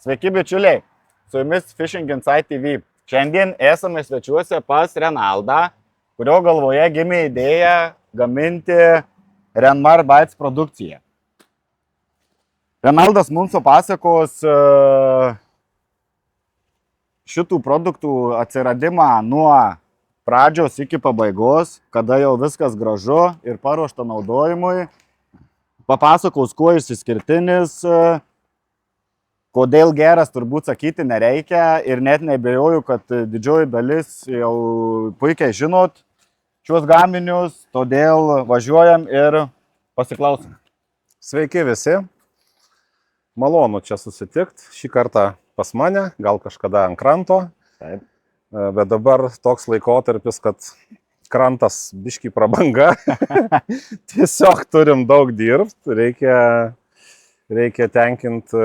Sveiki bičiuliai, su jumis Fishing Insight TV. Šiandien esame svečiuose pas Renaldą, kurio galvoje gimė idėja gaminti Renmar Bites produkciją. Renaldas mums papasakos šitų produktų atsiradimą nuo pradžios iki pabaigos, kada jau viskas gražu ir paruošta naudojimui. Papasakos, kuo išsiskirtinis, kodėl geras turbūt sakyti nereikia ir net neabejoju, kad didžioji dalis jau puikiai žinot šios gaminius, todėl važiuojam ir pasiklausom. Sveiki visi, malonu čia susitikti, šį kartą pas mane, gal kažkada ant kranto. Taip. Bet dabar toks laikotarpis, kad krantas biškį prabanga, tiesiog turim daug dirbti, reikia tenkinti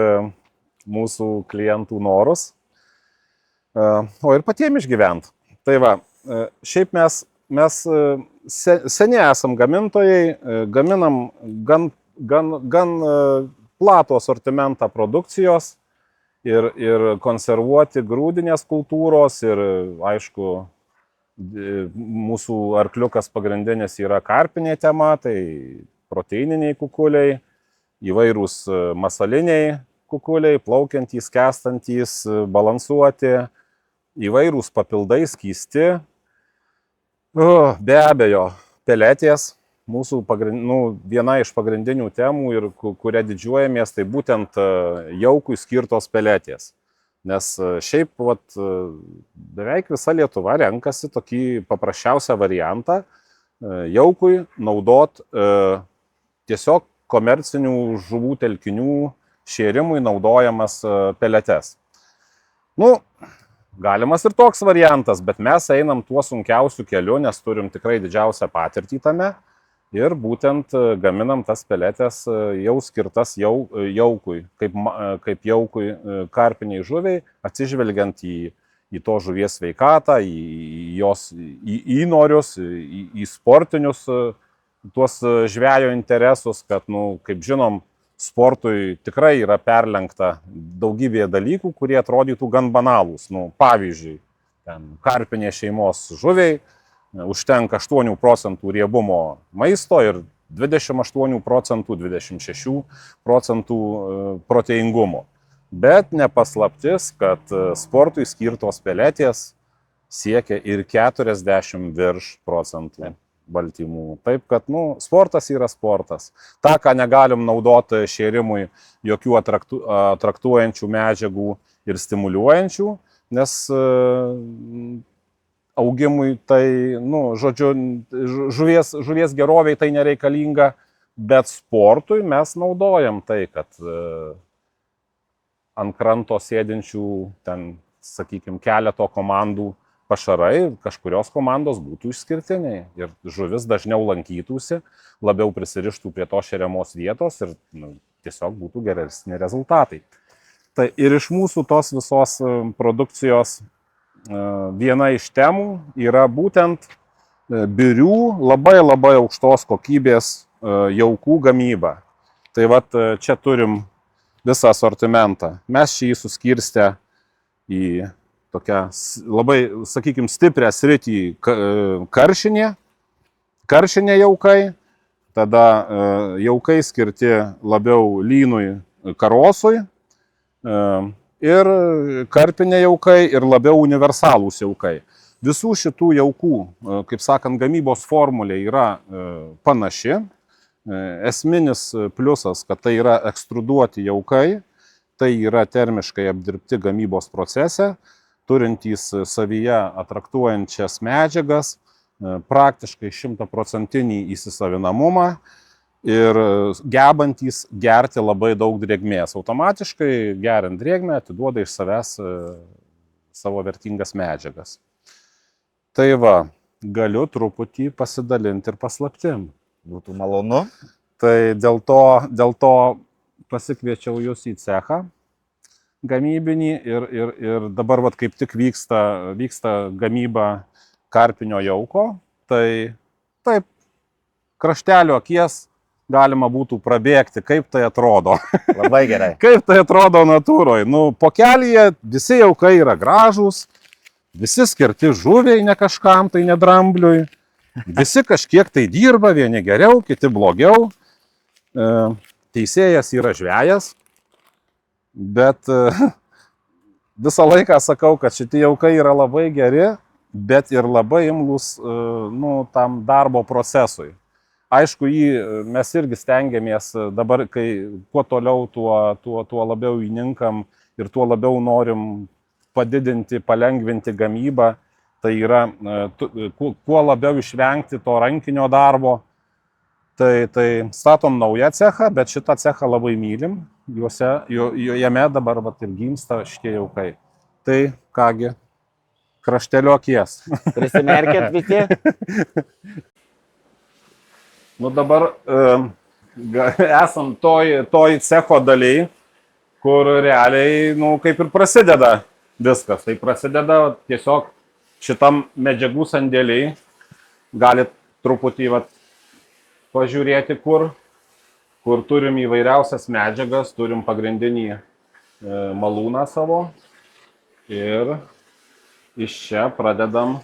mūsų klientų norus, o ir patiems išgyventi. Tai va, šiaip mes seniai esam gamintojai, gaminam gan platų asortimentą produkcijos ir konservuoti grūdinės kultūros ir, aišku, mūsų arkliukas pagrindinis yra karpinė tema, tai proteininiai kukuliai, įvairūs masaliniai kukuliai, plaukiantys, skęstantys, balansuoti, įvairūs papildai skysti. Be abejo, peletės, mūsų viena iš pagrindinių temų ir kuria didžiuojamės, tai būtent jaukui skirtos peletės. Nes šiaip beveik visa Lietuva renkasi tokį paprasčiausią variantą jaukui naudot tiesiog komercinių žuvų telkinių šėrimui naudojamas peletes. Galimas ir toks variantas, bet mes einam tuo sunkiausiu keliu, nes turim tikrai didžiausią patirtį tame ir būtent gaminam tas peletes jau skirtas jaukui, kaip jaukui karpiniai žuviai, atsižvelgiant į to žuvies sveikatą, į jos įnorius, į sportinius tuos žvejo interesus, kad, kaip žinom, sportui tikrai yra perlenkta daugybė dalykų, kurie atrodytų gan banalūs. Pavyzdžiui, karpinė šeimos žuviai užtenka 8% riebumo maisto ir 28%, 26% proteingumo. Bet nepaslaptis, kad sportui skirtos peletės siekia ir 40 virš procentų baltymų. Taip, kad sportas yra sportas. Ta, ką negalim naudoti šėrimui, jokių atraktuojančių medžiagų ir stimuliuojančių, nes augimui tai, žodžiu, žuvies geroviai tai nereikalinga, bet sportui mes naudojam tai, kad ant kranto sėdinčių, sakykime, keleto komandų pašarai, kažkurios komandos būtų išskirtiniai ir žuvis dažniau lankytųsi, labiau prisirištų prie to šeriamos vietos ir tiesiog būtų geresni rezultatai. Tai ir iš mūsų tos visos produkcijos viena iš temų yra būtent birių labai aukštos kokybės jaukų gamyba. Tai čia turim visą asortimentą. Mes šį suskirstę į tokią labai, sakykime, stiprią sritį karšinė jaukai, tada jaukai skirti labiau lynui, karosui, ir karpinė jaukai ir labiau universalūs jaukai. Visų šitų jaukų, kaip sakant, gamybos formulė yra panaši. Esminis pliusas, kad tai yra ekstruduoti jaukai, tai yra termiškai apdirbti gamybos procese, turintys savyje atraktuojančias medžiagas, praktiškai 100% įsisavinamumą ir gebantys gerti labai daug drėgmės. Automatiškai geriant drėgmę atiduoda iš savęs savo vertingas medžiagas. Tai galiu truputį pasidalinti ir paslaptim. Būtų malonu. Tai dėl to pasikviečiau jūs į cechą gamybinį ir dabar kaip tik vyksta gamyba karpinio jauko. Tai taip, kraštelio akies galima būtų prabėgti, kaip tai atrodo. Labai gerai. Kaip tai atrodo natūroje. Nu, pokelyje visi jaukai yra gražūs, visi skirti žuviai, ne kažkam, tai ne drambliui. Visi kažkiek tai dirba, vieni geriau, kiti blogiau. Teisėjas yra žvejas, bet visą laiką sakau, kad šitie jaukai yra labai geri, bet ir labai imlus tam darbo procesui. Aišku, mes irgi stengiamės dabar, kai kuo toliau, tuo labiau įninkam ir tuo labiau norim padidinti, palengvinti gamybą. Tai yra, kuo labiau išvengti to rankinio darbo. Tai statom naują cechą, bet šitą cechą labai mylim. Jame dabar ir gimsta šitie jaukai. Tai kągi, kraštelio akies. Prisimerkit visi. Nu dabar esam toj cecho dalyje, kur realiai, kaip ir prasideda viskas. Tai prasideda tiesiog šitam medžiagų sandėliai. Galit truputį pažiūrėti, kur turim įvairiausias medžiagas, turim pagrindinį malūną savo. Ir iš čia pradedam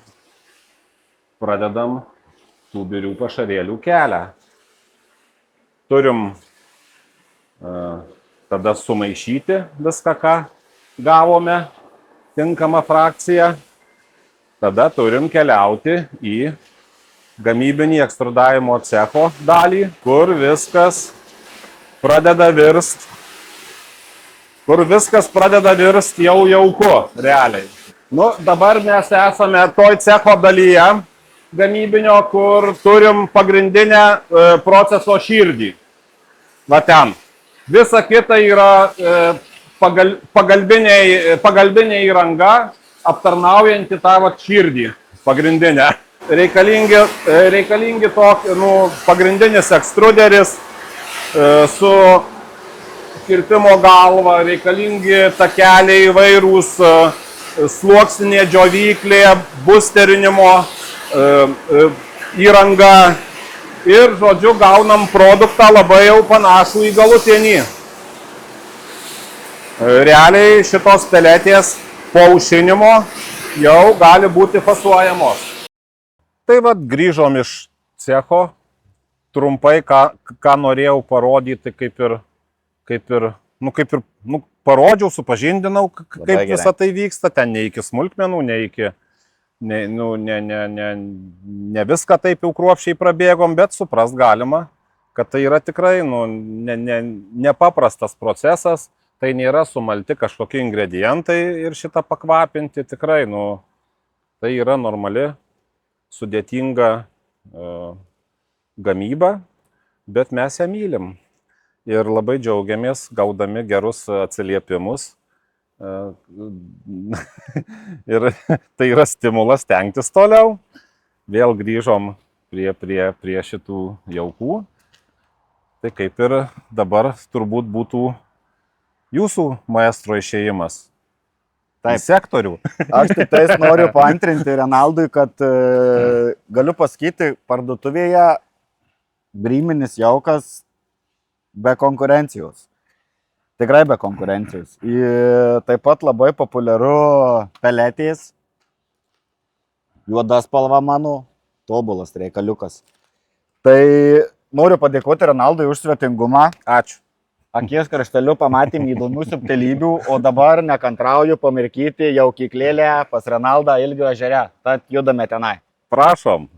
tų birių pašarėlių kelią. Turim tada sumaišyti viską, ką gavome, tinkamą frakciją. Tada turim keliauti į gamybinį ekstrudavimo cecho dalį, kur viskas pradeda virst. Jau jauku, realiai. Nu, dabar mes esame toj cecho dalyje gamybinio, kur turim pagrindinę proceso širdį. Va ten. Visa kita yra pagalbinė įranga, aptarnaujanti tą širdį pagrindinę. Reikalingi pagrindinis ekstruderis su kirpimo galva, reikalingi takeliai įvairūs, sluoksninė džiovyklė, busterinimo įranga ir, žodžiu, gaunam produktą labai jau panašų į galutinį. Realiai šitos peletės po aušinimo jau gali būti fasuojamos. Tai grįžom iš cecho. Trumpai, ką norėjau parodyti, kaip ir parodžiau, supažindinau, kaip visą tai vyksta. Ten ne iki smulkmenų, ne viską taip jau kruopščiai prabėgom, bet suprast galima, kad tai yra tikrai nepaprastas procesas, tai nėra sumalti kažkokie ingredientai ir šitą pakvapinti, tikrai, tai yra normali, sudėtinga gamyba, bet mes ją mylim ir labai džiaugiamės gaudami gerus atsiliepimus. Ir tai yra stimulas stengtis toliau. Vėl grįžom prie šitų jaukų. Tai kaip ir dabar turbūt būtų jūsų maestro išėjimas į sektorių. Aš tik tais noriu paantrinti Renaldui, kad galiu pasakyti, parduotuvėje bryminis jaukas be konkurencijos. Tikrai be konkurencijos. Taip pat labai populiaru peletės. Juoda spalva mano, tobulas reikaliukas. Tai noriu padėkoti Renaldui už svetingumą. Ačiū. Akies krašteliu pamatėm įdomių subtilybių, o dabar nekantrauju pamirkyti jaukyklėlę pas Renaldą Ilgio ežere. Tad judame tenai. Prašom.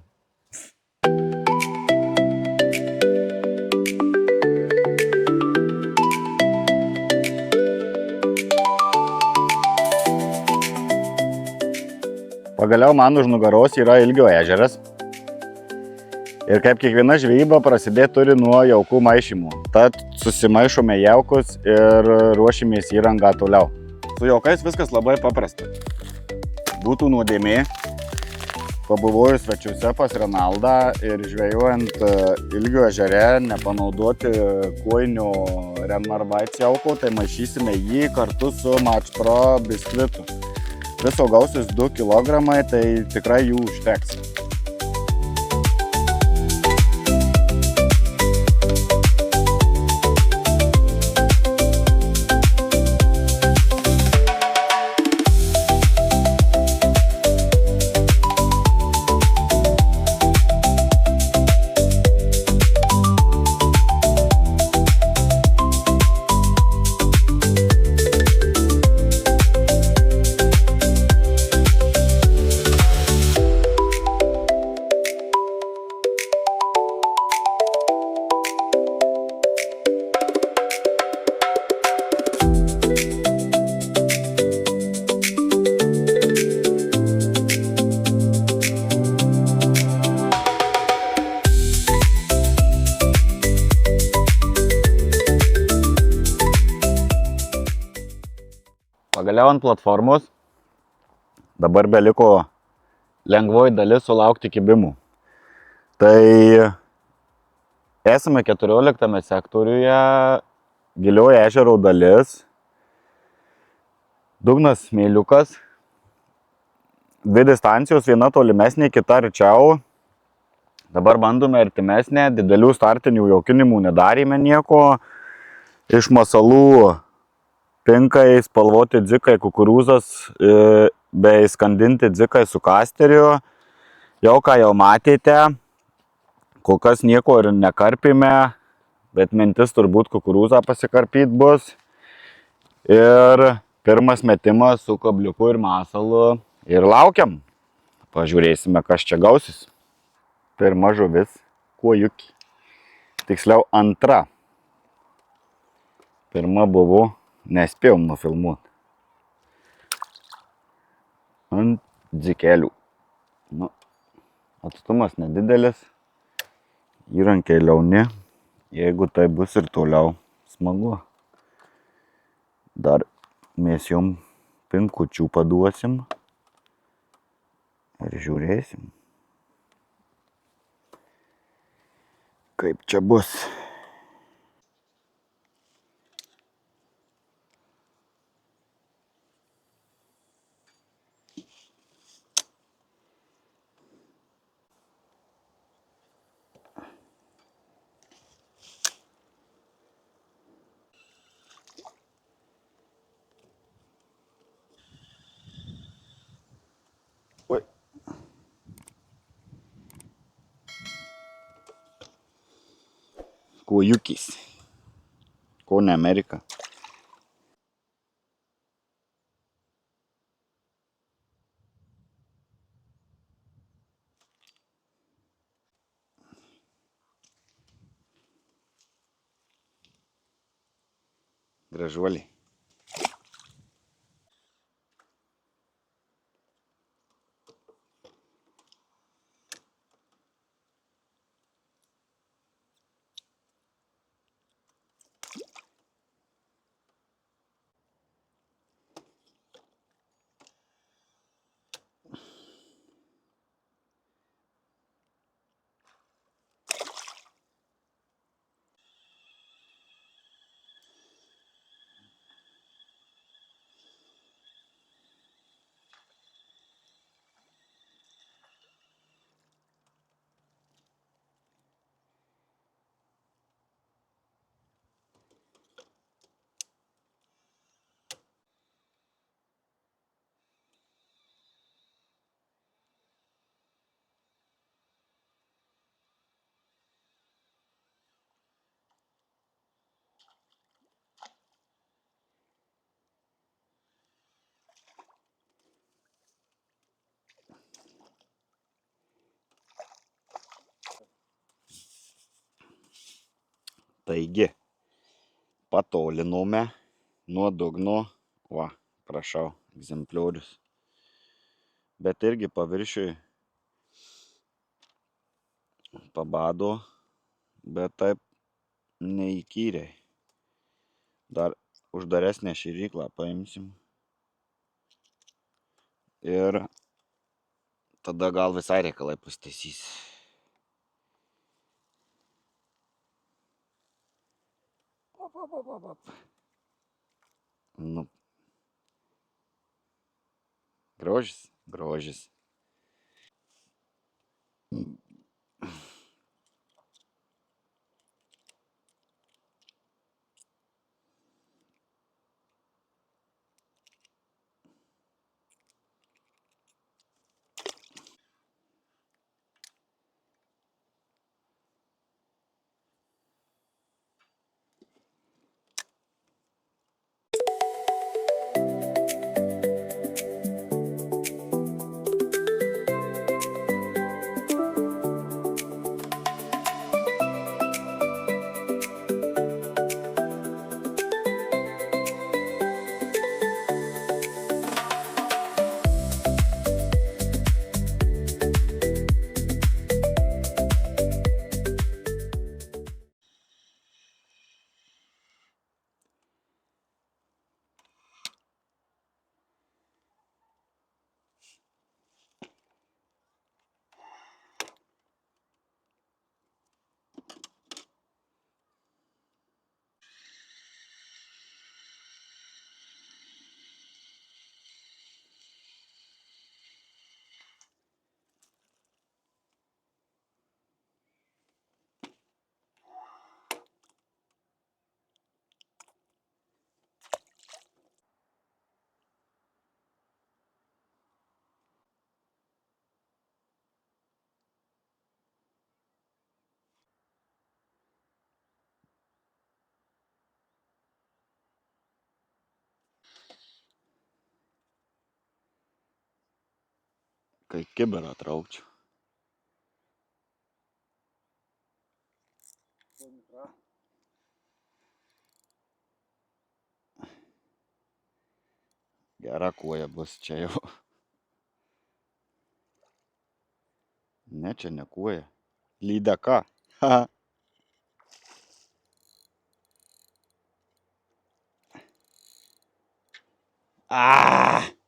Pagaliau man už nugaros yra Ilgio ežeras. Ir kaip kiekviena žvejyba prasidėti turi nuo jaukų maišymų. Tad susimaišome jaukus ir ruošimės įrangą toliau. Su jaukais viskas labai paprasta. Būtų nuodėmė, pabuvojus svečiuose pas Renaldą ir žvejojant Ilgio ežere, nepanaudoti kuojinių Renmar White jauko, tai maišysime jį kartu su Match Pro biskvitu. Viso gausis 2 kg, tai tikrai jų užteks. pagaliau ant platformos. Dabar beliko lengvoji dalis sulaukti kibimų. Tai esame 14 sektoriuje, gilioji ežero dalis, dugnas smėliukas, dvi distancijos, viena tolimesnė, kita arčiau. Dabar bandome artimesnę, didelių startinių jaukinimų nedarėme nieko. Iš masalų pinkai, spalvoti dzikai, kukurūzas bei skandinti dzikai su kasteriu. Jau ką jau matėte, kol kas nieko ir nekarpime, bet mintis turbūt kukurūzą pasikarpyti bus. Ir pirmas metimas su kabliuku ir masalu ir laukiam. Pažiūrėsime, kas čia gausis. Pirma žuvis, kuojuki. Tiksliau antra. Pirma buvo, nespėjom nufilmuoti. Ant dzikelių. Nu, atstumas nedidelis. Įrankiai liauni. Jeigu tai bus ir toliau smagu. Dar mes jom pinkučių paduosim. Ir žiūrėsim, kaip čia bus. Oi. Kuojukis. Ko ne Amerika. Gražuoliai. Taigi, patolinome nuo dugno, va, prašau, egzempliorius. Bet irgi paviršiui pabado, bet taip neįkyriai. Dar uždaresnę šėryklą paimsim. Ir tada gal visai reikalai pasitaisys. Nu. Grožis, grožis. Kai kibirą traukčiau. Gera koja bus čia jau. Ne, čia ne koja. Lydeka. Haha. Ah!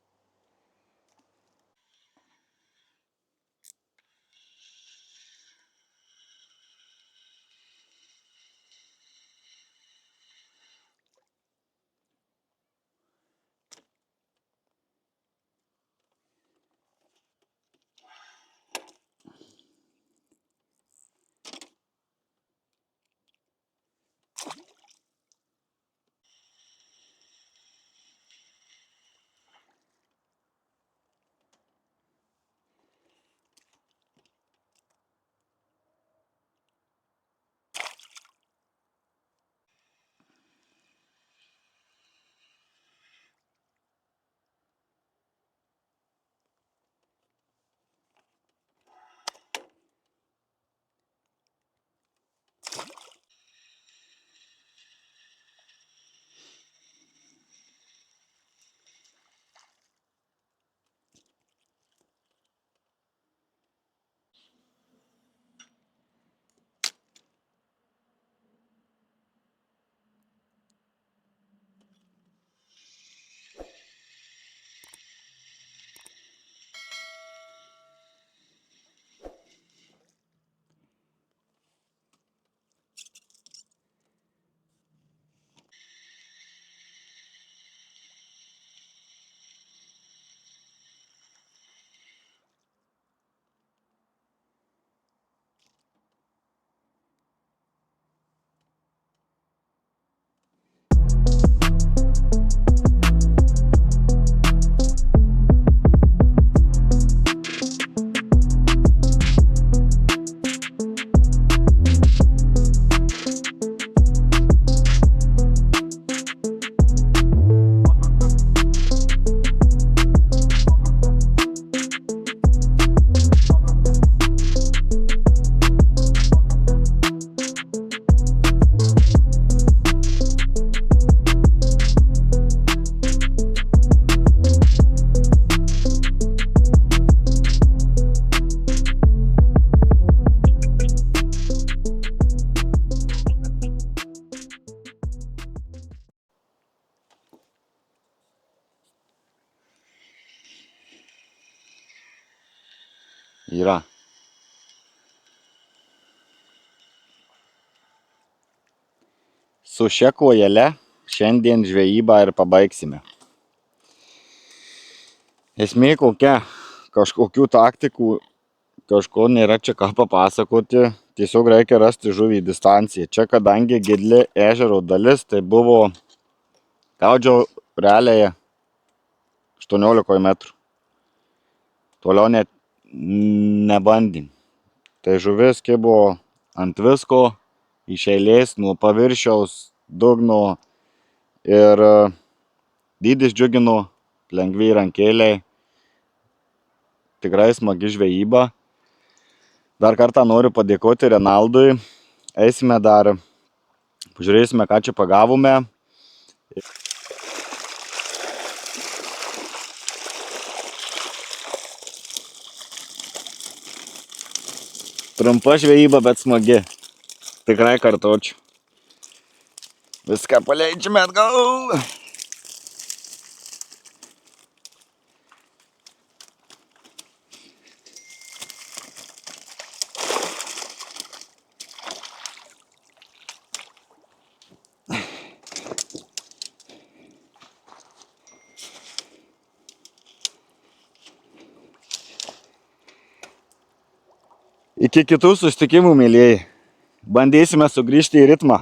Yra. Su šia kojele šiandien žvejybą ir pabaigsime. Esmė kokia, kažkokių taktikų, kažko nėra čia ką papasakoti, tiesiog reikia rasti žuvį distanciją. Čia kadangi gili ežero dalis, tai buvo gaudžiau realiai 18 metrų. Toliau net nebandym. Tai žuvis kibo ant visko, iš eilės, nuo paviršiaus, dugno ir dydis džiugino, lengvi rankeliai, tikrai smagi žvejyba. Dar kartą noriu padėkoti Renaldui, eisime dar, pažiūrėsime, ką čia pagavome. Trumpa žvejyba, bet smagi. Tikrai kartočiau. Viską paleidžiame atgal. Iki kitų susitikimų, mėlyjeji. Bandysime sugrįžti į ritmą.